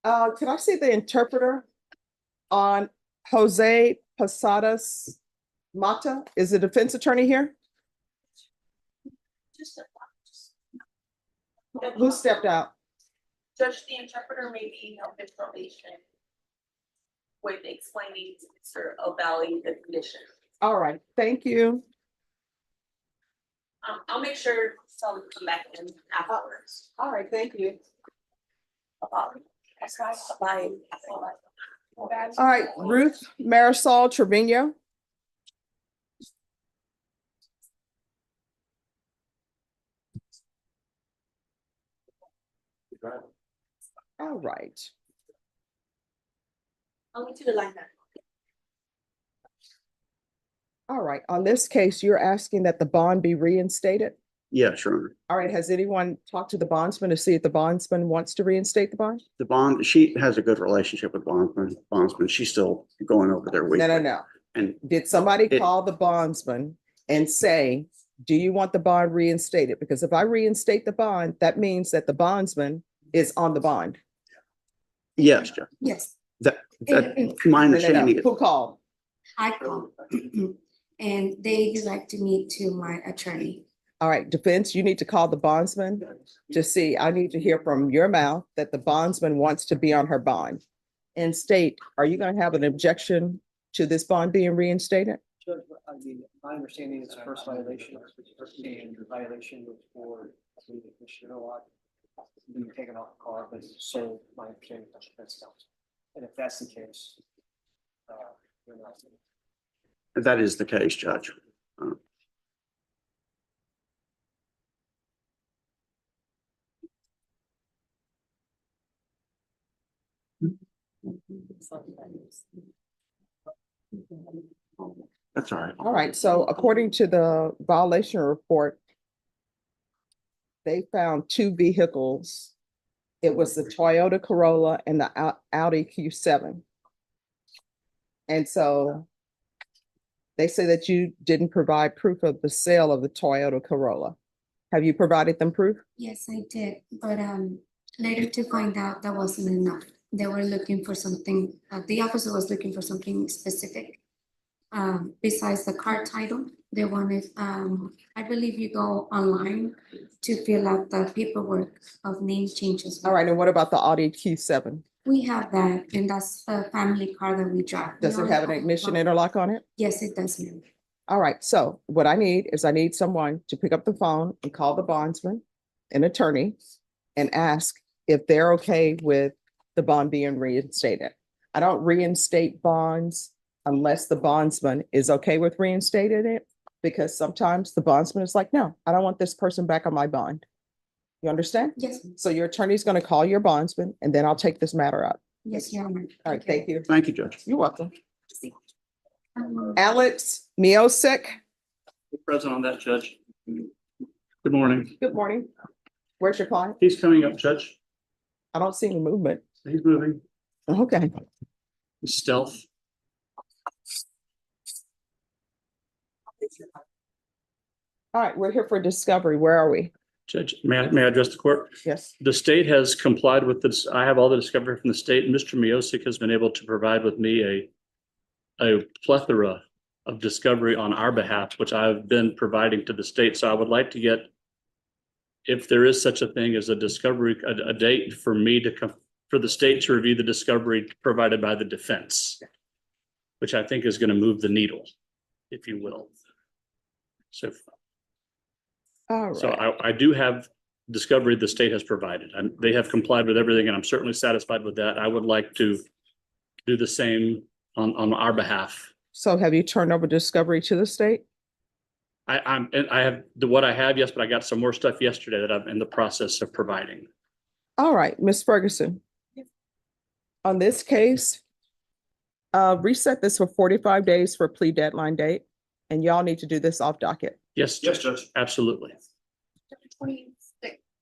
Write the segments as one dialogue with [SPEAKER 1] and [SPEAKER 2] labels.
[SPEAKER 1] Can I see the interpreter on Jose Posadas Mata? Is the defense attorney here? Who stepped out?
[SPEAKER 2] Judge, the interpreter may be of information with explaining to Mr. O'Bally the condition.
[SPEAKER 1] All right, thank you.
[SPEAKER 2] I'll make sure someone come back in afterwards.
[SPEAKER 1] All right, thank you.
[SPEAKER 2] Bye.
[SPEAKER 1] All right, Ruth Marisol Trevino. All right.
[SPEAKER 2] I'll get you the line back.
[SPEAKER 1] All right, on this case, you're asking that the bond be reinstated?
[SPEAKER 3] Yes, Your Honor.
[SPEAKER 1] All right, has anyone talked to the bondsman to see if the bondsman wants to reinstate the bond?
[SPEAKER 3] The bond, she has a good relationship with bondsman. She's still going over there weekly.
[SPEAKER 1] No.
[SPEAKER 3] And
[SPEAKER 1] Did somebody call the bondsman and say, do you want the bond reinstated? Because if I reinstate the bond, that means that the bondsman is on the bond.
[SPEAKER 3] yes, Judge.
[SPEAKER 4] Yes,
[SPEAKER 3] That my understanding is
[SPEAKER 1] Who called?
[SPEAKER 4] I called. And they directed me to my attorney.
[SPEAKER 1] All right, defense, you need to call the bondsman to see, I need to hear from your mouth that the bondsman wants to be on her bond. And state, are you going to have an objection to this bond being reinstated?
[SPEAKER 5] Judge, I mean, my understanding is first violation, and your violation was for, I believe, the Commissioner Locke being taken off the car, but so my understanding is defense counsel. And if that's the case, you're not.
[SPEAKER 3] that is the case, Judge. That's all right.
[SPEAKER 1] All right, so according to the violation report, they found two vehicles. It was the Toyota Corolla and the Audi Q7. And so they say that you didn't provide proof of the sale of the Toyota Corolla. Have you provided them proof?
[SPEAKER 4] Yes, I did, but later to find out that wasn't enough. They were looking for something, the officer was looking for something specific. Besides the car title, they wanted, I believe you go online to fill out the paperwork of name changes.
[SPEAKER 1] All right, and what about the Audi Q7?
[SPEAKER 4] We have that, and that's a family car that we drive.
[SPEAKER 1] Does it have an ignition interlock on it?
[SPEAKER 4] Yes, it does, ma'am.
[SPEAKER 1] All right, so what I need is I need someone to pick up the phone and call the bondsman, an attorney, and ask if they're okay with the bond being reinstated. I don't reinstate bonds unless the bondsman is okay with reinstating it, because sometimes the bondsman is like, no, I don't want this person back on my bond. You understand?
[SPEAKER 4] Yes,
[SPEAKER 1] So your attorney's going to call your bondsman and then I'll take this matter up.
[SPEAKER 4] yes, Your Honor.
[SPEAKER 1] All right, thank you.
[SPEAKER 3] Thank you, Judge.
[SPEAKER 1] You're welcome.
[SPEAKER 4] Um,
[SPEAKER 1] Alex Miosik,
[SPEAKER 6] Present on that, Judge. Good morning.
[SPEAKER 1] good morning. Where's your client?
[SPEAKER 6] He's coming up, Judge.
[SPEAKER 1] I don't see any movement.
[SPEAKER 6] He's moving.
[SPEAKER 1] Okay.
[SPEAKER 6] He's stealth.
[SPEAKER 1] All right, we're here for discovery. Where are we?
[SPEAKER 6] Judge, may I address the court?
[SPEAKER 1] Yes.
[SPEAKER 6] The state has complied with this. I have all the discovery from the state, and Mr. Miosik has been able to provide with me a plethora of discovery on our behalf, which I've been providing to the state. So I would like to get, if there is such a thing as a discovery, a date for me to come, for the state to review the discovery provided by the defense, which I think is going to move the needle, if you will. So
[SPEAKER 1] All
[SPEAKER 6] So
[SPEAKER 1] right.
[SPEAKER 6] I do have discovery the state has provided, and they have complied with everything, and I'm certainly satisfied with that. I would like to do the same on our behalf.
[SPEAKER 1] So have you turned over discovery to the state?
[SPEAKER 6] I have what I have, yes, but I got some more stuff yesterday that I'm in the process of providing.
[SPEAKER 1] All right, Ms. Ferguson. On this case, reset this for 45 days for plea deadline date, and y'all need to do this off docket.
[SPEAKER 6] Yes, Judge, absolutely.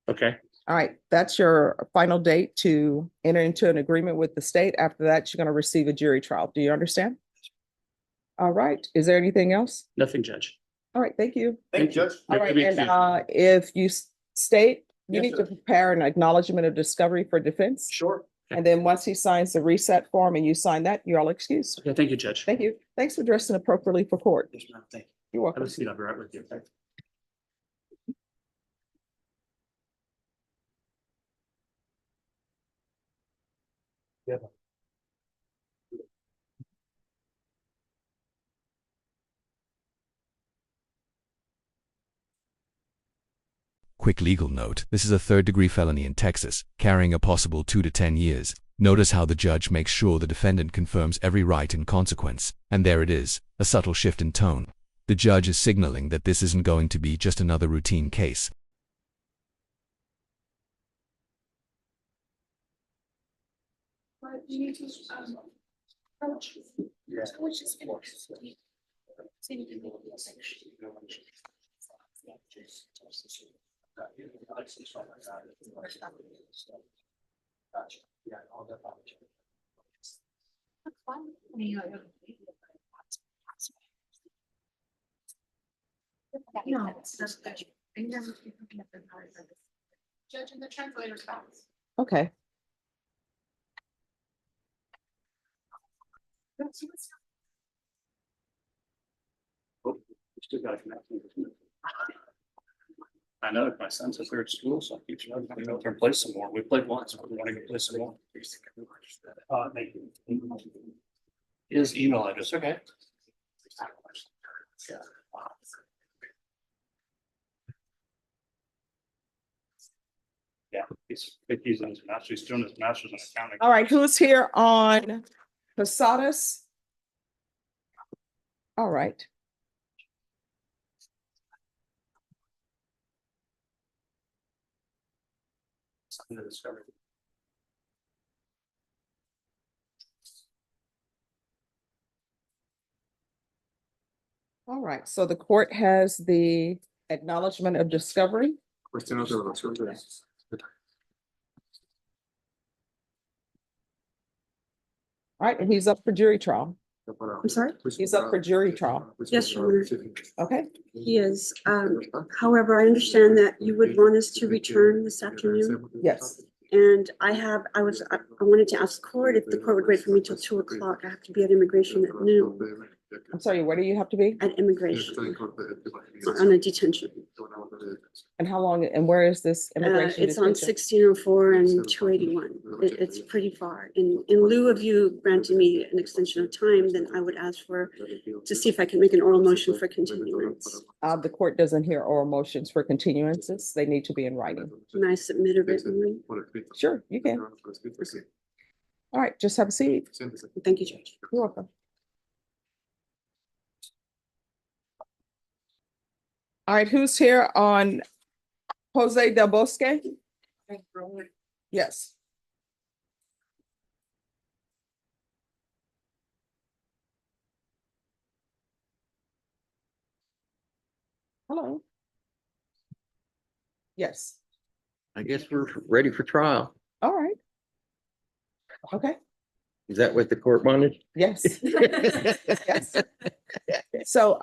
[SPEAKER 6] Okay,
[SPEAKER 1] All right, that's your final date to enter into an agreement with the state. After that, you're going to receive a jury trial. Do you understand? All right, is there anything else?
[SPEAKER 6] nothing, Judge.
[SPEAKER 1] All right, thank you.
[SPEAKER 3] Thank you, Judge.
[SPEAKER 1] All right,
[SPEAKER 6] Maybe-
[SPEAKER 1] and if you state, you
[SPEAKER 3] Yes,
[SPEAKER 1] need to
[SPEAKER 3] sir.
[SPEAKER 1] prepare an acknowledgement of discovery for defense.
[SPEAKER 3] Sure.
[SPEAKER 1] And then once he signs the reset form and you sign that, you're all excused.
[SPEAKER 6] Okay, thank you, Judge.
[SPEAKER 1] Thank you. Thanks for dressing appropriately for court.
[SPEAKER 3] Yes, ma'am. Thank you.
[SPEAKER 1] You're welcome.
[SPEAKER 6] Have a seat. I'll be right with you.
[SPEAKER 7] Quick legal note, this is a third-degree felony in Texas, carrying a possible 2 to 10 years. Notice how the judge makes sure the defendant confirms every right in consequence. And there it is, a subtle shift in tone. The judge is signaling that this isn't going to be just another routine case.
[SPEAKER 2] No. Judge and the translator's box.
[SPEAKER 1] Okay.
[SPEAKER 6] We still got to connect. I know, my son says they're at school, so I keep trying to go out there and play some more. We played once, but we want to go play some more. Thank you. His email address, okay. Yeah, he's in his master's, he's doing his master's in accounting.
[SPEAKER 1] All right, who's here on Posadas? All right.
[SPEAKER 6] Something to discover.
[SPEAKER 1] All right, so the court has the acknowledgement of discovery. All right, and he's up for jury trial.
[SPEAKER 8] I'm sorry?
[SPEAKER 1] He's up for jury trial.
[SPEAKER 8] Yes, Your Honor,
[SPEAKER 1] Okay,
[SPEAKER 8] he is. However, I understand that you would want us to return this afternoon.
[SPEAKER 1] yes.
[SPEAKER 8] And I wanted to ask court if the court would wait for me till 2 o'clock. I have to be at immigration at noon,
[SPEAKER 1] I'm sorry, where do you have to be?
[SPEAKER 8] at immigration, on a detention.
[SPEAKER 1] And how long, and where is this immigration?
[SPEAKER 8] It's on
[SPEAKER 1] detention?
[SPEAKER 8] 1604 and 281. It's pretty far. In lieu of you granting me an extension of time, then I would ask to see if I can make an oral motion for continuance.
[SPEAKER 1] The court doesn't hear oral motions for continuances. They need to be in writing.
[SPEAKER 8] Can I submit a written one?
[SPEAKER 1] Sure, you can. All right, just have a seat.
[SPEAKER 8] Thank you, Judge.
[SPEAKER 1] You're welcome. All right, who's here on Jose Del Bosque? Yes. Hello. Yes,
[SPEAKER 9] I guess we're ready for trial.
[SPEAKER 1] all right. Okay,
[SPEAKER 9] Is that what the court wanted?
[SPEAKER 1] yes. Yes. So,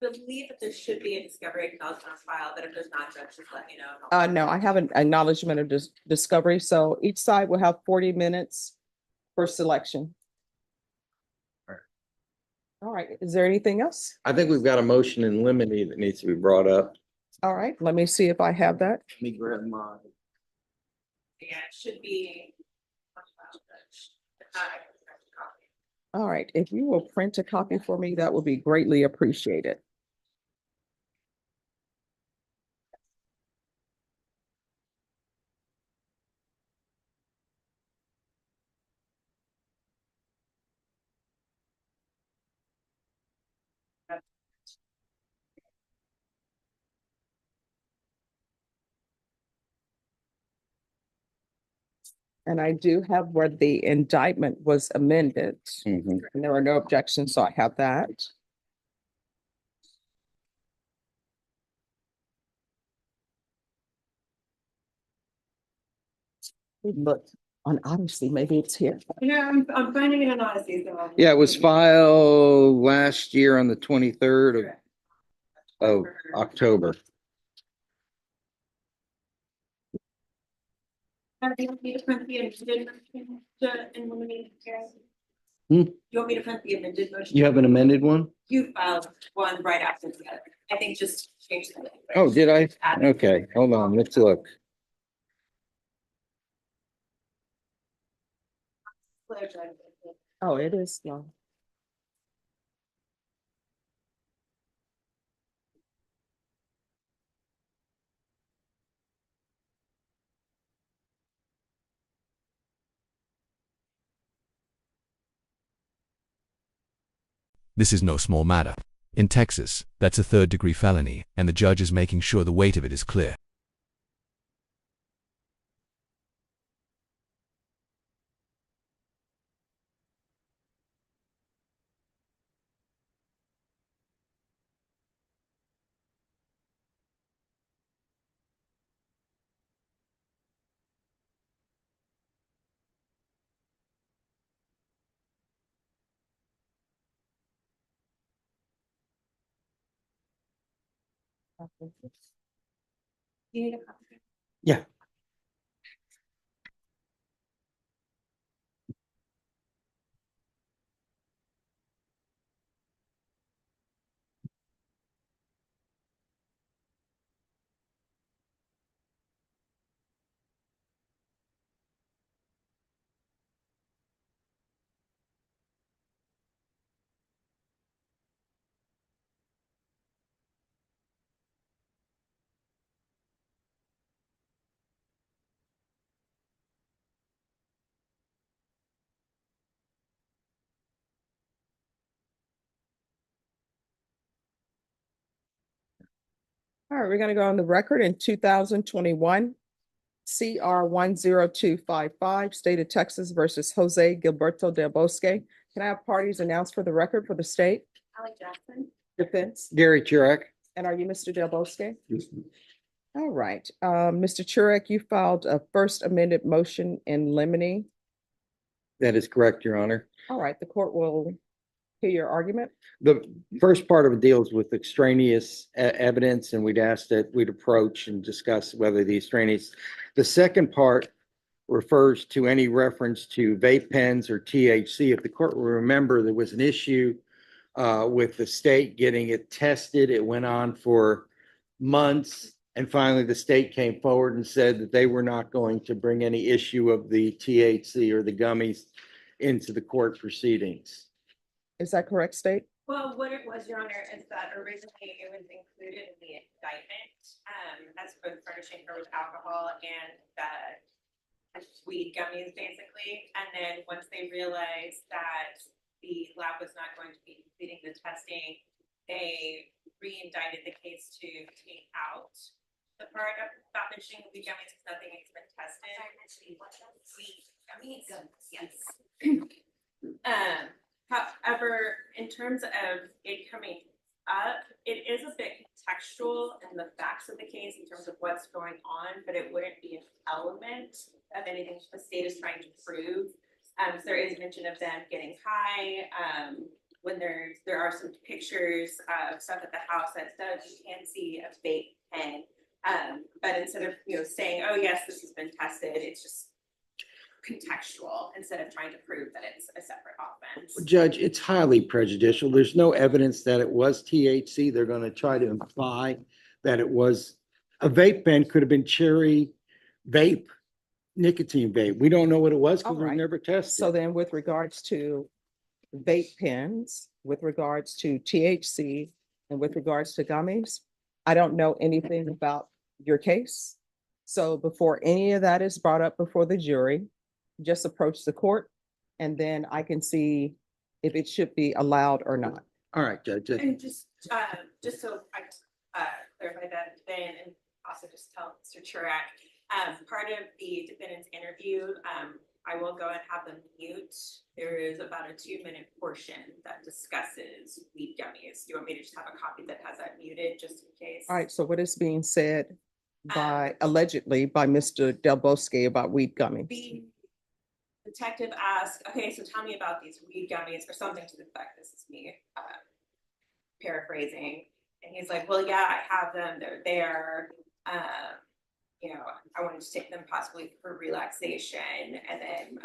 [SPEAKER 2] Believe that there should be a discovery acknowledgement on file, but if there's not, Judge, just let me know.
[SPEAKER 1] no, I have an acknowledgement of discovery, so each side will have 40 minutes for selection. All right, is there anything else?
[SPEAKER 9] I think we've got a motion in limine that needs to be brought up.
[SPEAKER 1] All right, let me see if I have that.
[SPEAKER 3] Let me grab my.
[SPEAKER 2] Yeah, it should be.
[SPEAKER 1] All right, if you will print a copy for me, that would be greatly appreciated. And I do have where the indictment was amended,
[SPEAKER 9] Mhm.
[SPEAKER 1] and there were no objections, so I have that. Look, on Odyssey, maybe it's here.
[SPEAKER 2] Yeah, I'm finding it in Odyssey.
[SPEAKER 9] Yeah, it was filed last year on the 23rd of October.
[SPEAKER 2] Do you want me to print the amended motion to eliminate Karen?
[SPEAKER 9] Hmm?
[SPEAKER 2] Do you want me to print the amended motion?
[SPEAKER 9] You have an amended one?
[SPEAKER 2] You filed one right after the other. I think just change the language.
[SPEAKER 9] Oh, did I?
[SPEAKER 2] Add-
[SPEAKER 9] Okay, hold on, let's look.
[SPEAKER 1] Oh, it is long.
[SPEAKER 7] This is no small matter. In Texas, that's a third-degree felony, and the judge is making sure the weight of it is clear.
[SPEAKER 2] You need a copy.
[SPEAKER 9] Yeah.
[SPEAKER 1] All right, we're gonna go on the record in 2021. CR 10255, State of Texas versus Jose Gilberto del Bosque. Can I have parties announced for the record for the state
[SPEAKER 2] Alex Jackson.
[SPEAKER 1] defense?
[SPEAKER 9] Gary Turek.
[SPEAKER 1] And are you Mr. Del Bosque? All right, Mr. Churek, you filed a first amended motion in limine.
[SPEAKER 9] That is correct, Your Honor.
[SPEAKER 1] All right, the court will hear your argument.
[SPEAKER 9] The first part of it deals with extraneous evidence, and we'd ask that we'd approach and discuss whether the extraneous. The second part refers to any reference to vape pens or THC. If the court will remember, there was an issue with the state getting it tested. It went on for months. And finally, the state came forward and said that they were not going to bring any issue of the THC or the gummies into the court proceedings.
[SPEAKER 1] Is that correct, state?
[SPEAKER 2] Well, what it was, Your Honor, is that originally it was included in the indictment, as for the furnishing her with alcohol and the weed gummies, basically. And then once they realized that the lab was not going to be completing the testing, they re-indicted the case to take out the part about mentioning weed gummies because nothing has been tested. Weed gummies, yes. However, in terms of it coming up, it is a bit contextual in the facts of the case in terms of what's going on, but it wouldn't be an element of anything the state is trying to prove. So there is mention of them getting high. When there are some pictures of stuff at the house that does, you can see a vape pen. But instead of saying, oh yes, this has been tested, it's just contextual instead of trying to prove that it's a separate offense.
[SPEAKER 9] Judge, it's highly prejudicial. There's no evidence that it was THC. They're going to try to imply that it was a vape pen, could have been cherry vape, nicotine vape. We don't know what it was because
[SPEAKER 1] All
[SPEAKER 9] we've
[SPEAKER 1] right.
[SPEAKER 9] never tested.
[SPEAKER 1] So then with regards to vape pens, with regards to THC, and with regards to gummies, I don't know anything about your case. So before any of that is brought up before the jury, just approach the court and then I can see if it should be allowed or not.
[SPEAKER 9] All right, Judge.
[SPEAKER 2] And just so I clarify that, then, and also just tell Mr. Chirac, part of the defendant's interview, I will go and have them mute. There is about a 2-minute portion that discusses weed gummies. Do you want me to just have a copy that has that muted just in case?
[SPEAKER 1] All right, so what is being said by allegedly by Mr. Del Bosque about weed gummies?
[SPEAKER 2] The detective asked, okay, so tell me about these weed gummies or something to the effect. This is me paraphrasing. And he's like, well, yeah, I have them. They're there. I wanted to take them possibly for relaxation, and then,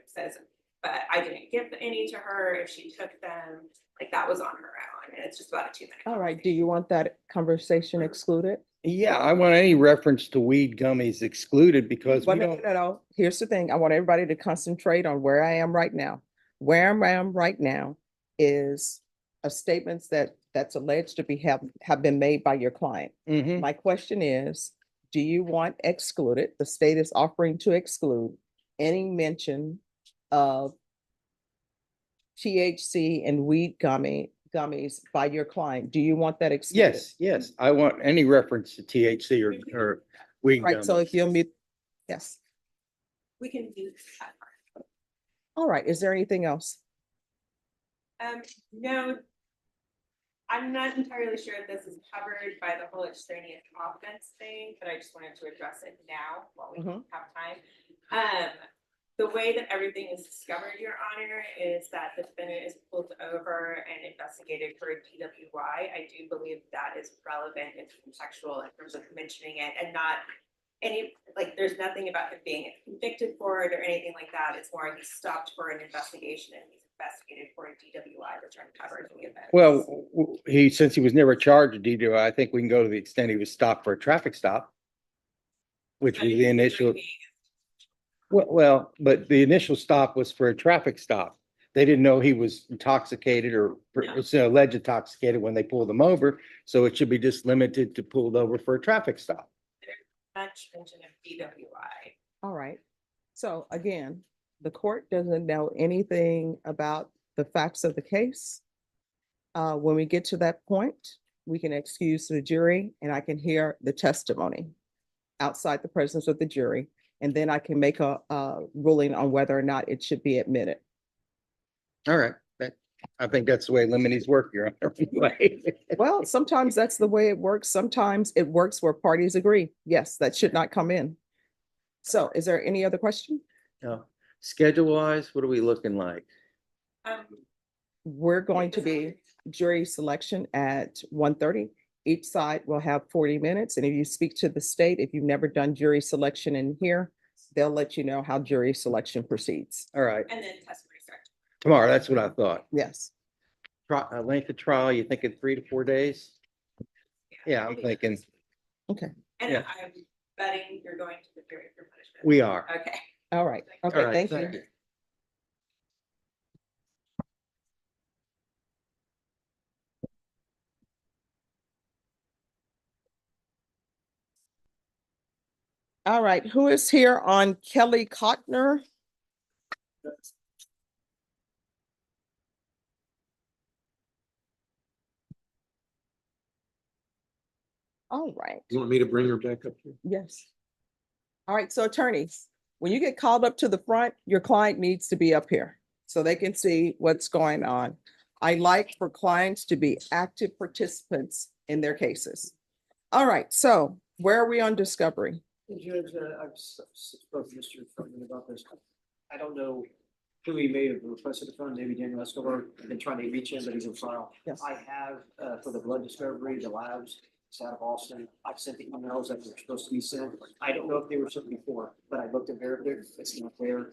[SPEAKER 2] says, but I didn't give any to her. If she took them, like, that was on her own, and it's just about a 2-minute.
[SPEAKER 1] All right, do you want that conversation excluded?
[SPEAKER 9] Yeah, I want any reference to weed gummies excluded because we
[SPEAKER 1] But no,
[SPEAKER 9] don't,
[SPEAKER 1] no, no, here's the thing, I want everybody to concentrate on where I am right now. Where I am right now is a statements that's alleged to be have been made by your client.
[SPEAKER 9] Mhm.
[SPEAKER 1] My question is, do you want excluded, the state is offering to exclude any mention of THC and weed gummies by your client? Do you want that excluded?
[SPEAKER 9] Yes, I want any reference to THC or weed
[SPEAKER 1] Right, so if
[SPEAKER 9] gummies.
[SPEAKER 1] you'll meet, yes.
[SPEAKER 2] We can do that part.
[SPEAKER 1] All right, is there anything else?
[SPEAKER 2] No, I'm not entirely sure if this is covered by the whole extraneous offense thing, but I just wanted to address it now while we
[SPEAKER 1] Mhm.
[SPEAKER 2] have time. The way that everything is discovered, Your Honor, is that the defendant is pulled over and investigated for a DWI. I do believe that is relevant and contextual in terms of mentioning it, and not any, like, there's nothing about him being convicted for it or anything like that. It's more he's stopped for an investigation and he's investigated for a DWI, which uncovered the event.
[SPEAKER 9] Well, since he was never charged with DWI, I think we can go to the extent he was stopped for a traffic stop. Which was the initial, well, but the initial stop was for a traffic stop. They didn't know he was intoxicated or was alleged intoxicated when they pulled him over. So it should be just limited to pulled over for a traffic stop.
[SPEAKER 2] Much mention of DWI.
[SPEAKER 1] All right. So again, the court doesn't know anything about the facts of the case. When we get to that point, we can excuse the jury and I can hear the testimony outside the presence of the jury. And then I can make a ruling on whether or not it should be admitted.
[SPEAKER 9] All right, I think that's the way limines work, Your Honor. Anyway.
[SPEAKER 1] Well, sometimes that's the way it works. Sometimes it works where parties agree. Yes, that should not come in. So is there any other question?
[SPEAKER 9] No. Schedule wise, what are we looking like?
[SPEAKER 1] We're going to be jury selection at 1:30. Each side will have 40 minutes. And if you speak to the state, if you've never done jury selection in here, they'll let you know how jury selection proceeds.
[SPEAKER 9] All right,
[SPEAKER 2] And then testimony starts.
[SPEAKER 9] tomorrow, that's what I thought.
[SPEAKER 1] Yes.
[SPEAKER 9] Length of trial, you thinking 3 to 4 days? Yeah, I'm thinking,
[SPEAKER 1] Okay.
[SPEAKER 2] And
[SPEAKER 9] yeah.
[SPEAKER 2] I'm betting you're going to the jury for punishment.
[SPEAKER 9] we are.
[SPEAKER 2] Okay.
[SPEAKER 1] All right.
[SPEAKER 9] All
[SPEAKER 1] Okay.
[SPEAKER 9] right,
[SPEAKER 1] Thank you. All right. Who is here on Kelly Cotner? All right.
[SPEAKER 10] You want me to bring her back up here?
[SPEAKER 1] Yes. All right, so attorneys, when you get called up to the front, your client needs to be up here so they can see what's going on. I like for clients to be active participants in their cases. All right, so where are we on discovery?
[SPEAKER 5] Judge, I've spoken to Mr. Friedman about this. I don't know who he may have requested it from, maybe Daniel Escobar. I've been trying to reach him, but he's in file.
[SPEAKER 1] Yes.
[SPEAKER 5] I have, for the blood discovery, the labs, it's out of Boston. I've sent the emails that were supposed to be sent. I don't know if they were sent before, but I looked at their, it's not there.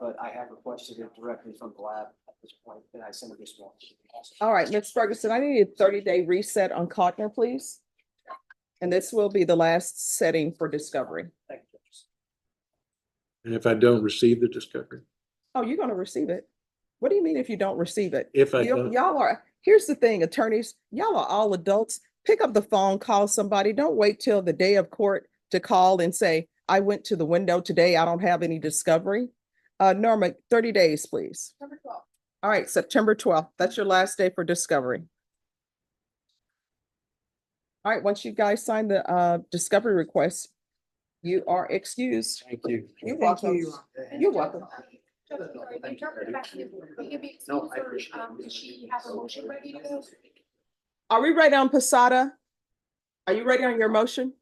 [SPEAKER 5] But I have requested it directly from the lab at this point, and I sent it this morning.
[SPEAKER 1] All right, Ms. Ferguson, I need a 30-day reset on Cotner, please. And this will be the last setting for discovery.
[SPEAKER 5] Thank you, Judge.
[SPEAKER 10] And if I don't receive the discovery?
[SPEAKER 1] Oh, you're gonna receive it. What do you mean if you don't receive it?
[SPEAKER 10] If I don't,
[SPEAKER 1] Y'all are, here's the thing, attorneys, y'all are all adults. Pick up the phone, call somebody. Don't wait till the day of court to call and say, I went to the window today. I don't have any discovery. Norma, 30 days, please.
[SPEAKER 2] Number 12.
[SPEAKER 1] All right, September 12th. That's your last day for discovery. All right, once you guys sign the discovery request, you are excused.
[SPEAKER 9] Thank you.
[SPEAKER 1] You're welcome. You're welcome.
[SPEAKER 10] No, I appreciate it.
[SPEAKER 1] Are we ready on Posada? Are you ready on your motion?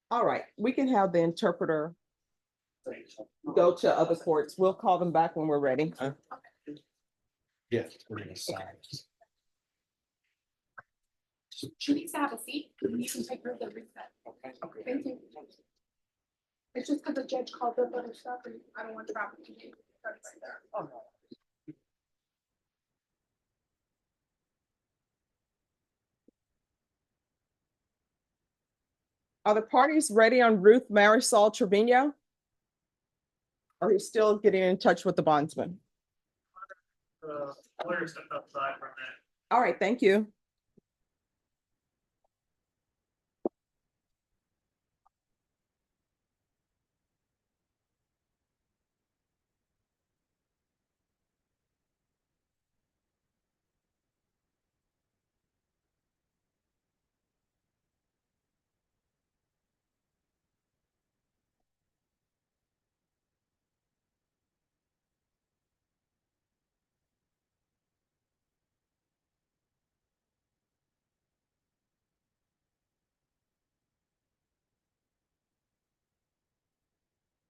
[SPEAKER 1] All right, we can have the interpreter go to other courts. We'll call them back when we're ready.
[SPEAKER 10] yes, we're gonna sign. She needs to have a seat, and you can take her to the reset.
[SPEAKER 5] Okay.
[SPEAKER 10] Thank you. It's just because the judge called up other stuff, and I don't want traffic to be right there.
[SPEAKER 5] Oh, no.
[SPEAKER 1] Are the parties ready on Ruth Marisol Trevino? Are you still getting in touch with the bondsman?
[SPEAKER 6] Lawyer stepped outside for a minute.
[SPEAKER 1] All right, thank you.